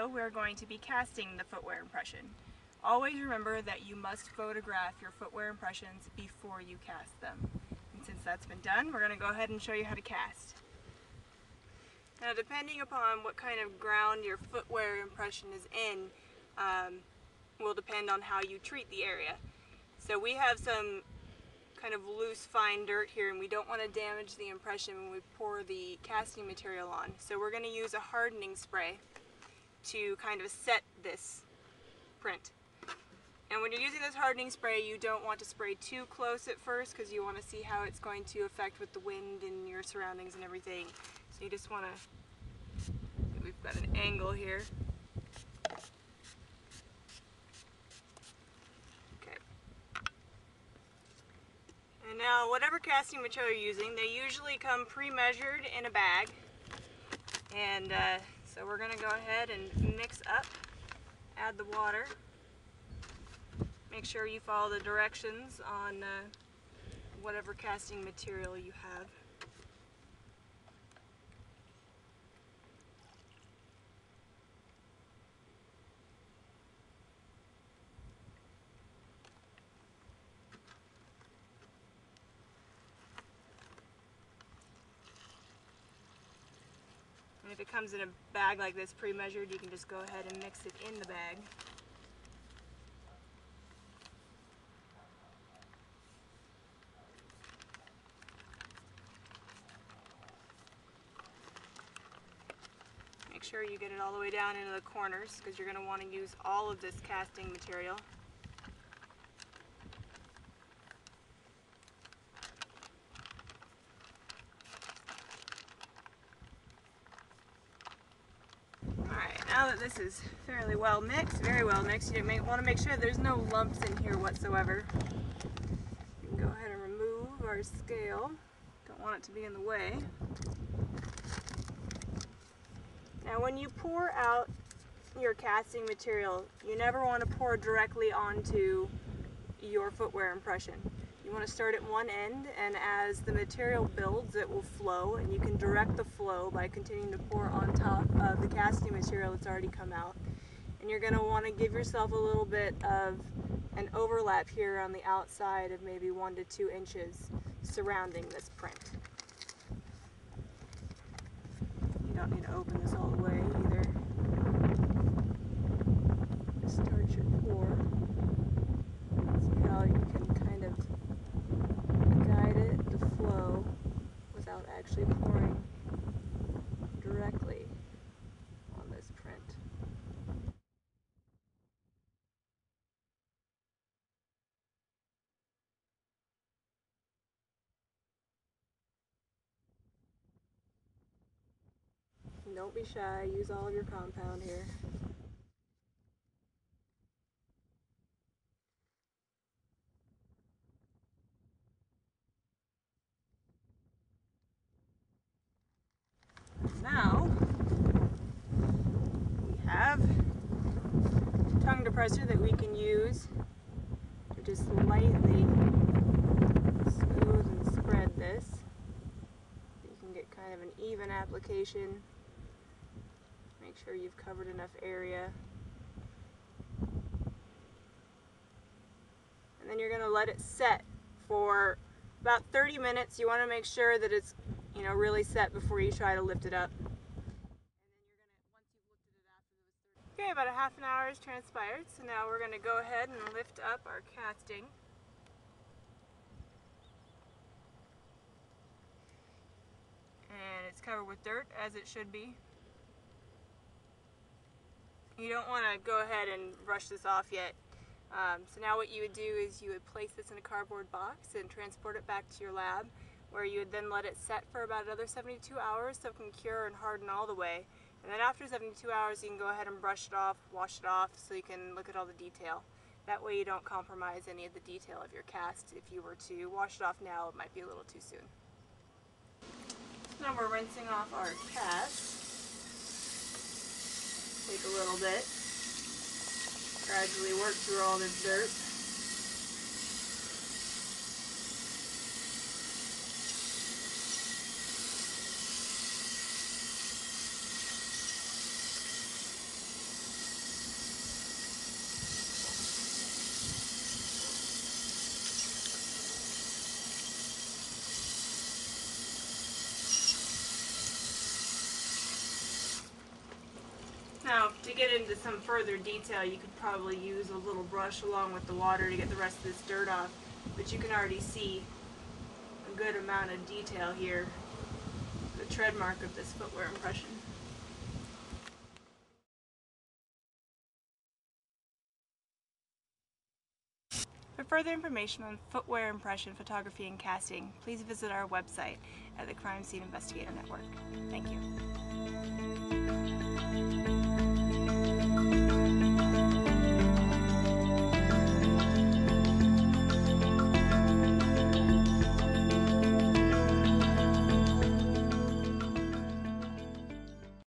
video, we're going to be casting the footwear impression. Always remember that you must photograph your footwear impressions before you cast them. And since that's been done, we're going to go ahead and show you how to cast. Now, depending upon what kind of ground your footwear impression is in, will depend on how you treat the area. So we have some kind of loose, fine dirt here, and we don't want to damage the impression when we pour the casting material on. So we're going to use a hardening spray to kind of set this print. And when you're using this hardening spray, you don't want to spray too close at first because you want to see how it's going to affect with the wind and your surroundings and everything. So you just want to, we've got an angle here. Okay. And now whatever casting material you're using, they usually come pre-measured in a bag. And so we're going to go ahead and mix up, add the water. Make sure you follow the directions on whatever casting material you have. And if it comes in a bag like this pre-measured, you can just go ahead and mix it in the bag. Make sure you get it all the way down into the corners because you're going to want to use all of this casting material. Alright, now that this is fairly well mixed, very well mixed, you may want to make sure there's no lumps in here whatsoever. You can go ahead and remove our scale. Don't want it to be in the way. Now when you pour out your casting material, you never want to pour directly onto your footwear impression. You want to start at one end, and as the material builds, it will flow, and you can direct the flow by continuing to pour on top of the casting material that's already come out. And you're going to want to give yourself a little bit of an overlap here on the outside of maybe 1 to 2 inches surrounding this print. You don't need to open this all the way either. Just start your pour. See how you can kind of guide it to flow without actually pouring directly on this print. Don't be shy, use all of your compound here. Now, we have a tongue depressor that we can use to just lightly smooth and spread this. You can get kind of an even application. Make sure you've covered enough area. And then you're going to let it set for about 30 minutes. You want to make sure that it's, you know, really set before you try to lift it up. And then you're going to, once you've lifted it after those 30 minutes. Okay, about a half an hour has transpired, so now we're going to go ahead and lift up our casting. And it's covered with dirt, as it should be. You don't want to go ahead and brush this off yet. So now what you would do is you would place this in a cardboard box and transport it back to your lab, where you would then let it set for about another 72 hours so it can cure and harden all the way. And then after 72 hours you can go ahead and brush it off, wash it off, so you can look at all the detail. That way you don't compromise any of the detail of your cast. If you were to wash it off now, it might be a little too soon. Now we're rinsing off our cast. Take a little bit. Gradually work through all this dirt. get into some further detail, you could probably use a little brush along with the water to get the rest of this dirt off, but you can already see a good amount of detail here, the tread mark of this footwear impression. For further information on footwear impression photography and casting, please visit our website at the Crime Scene Investigator Network. Thank you.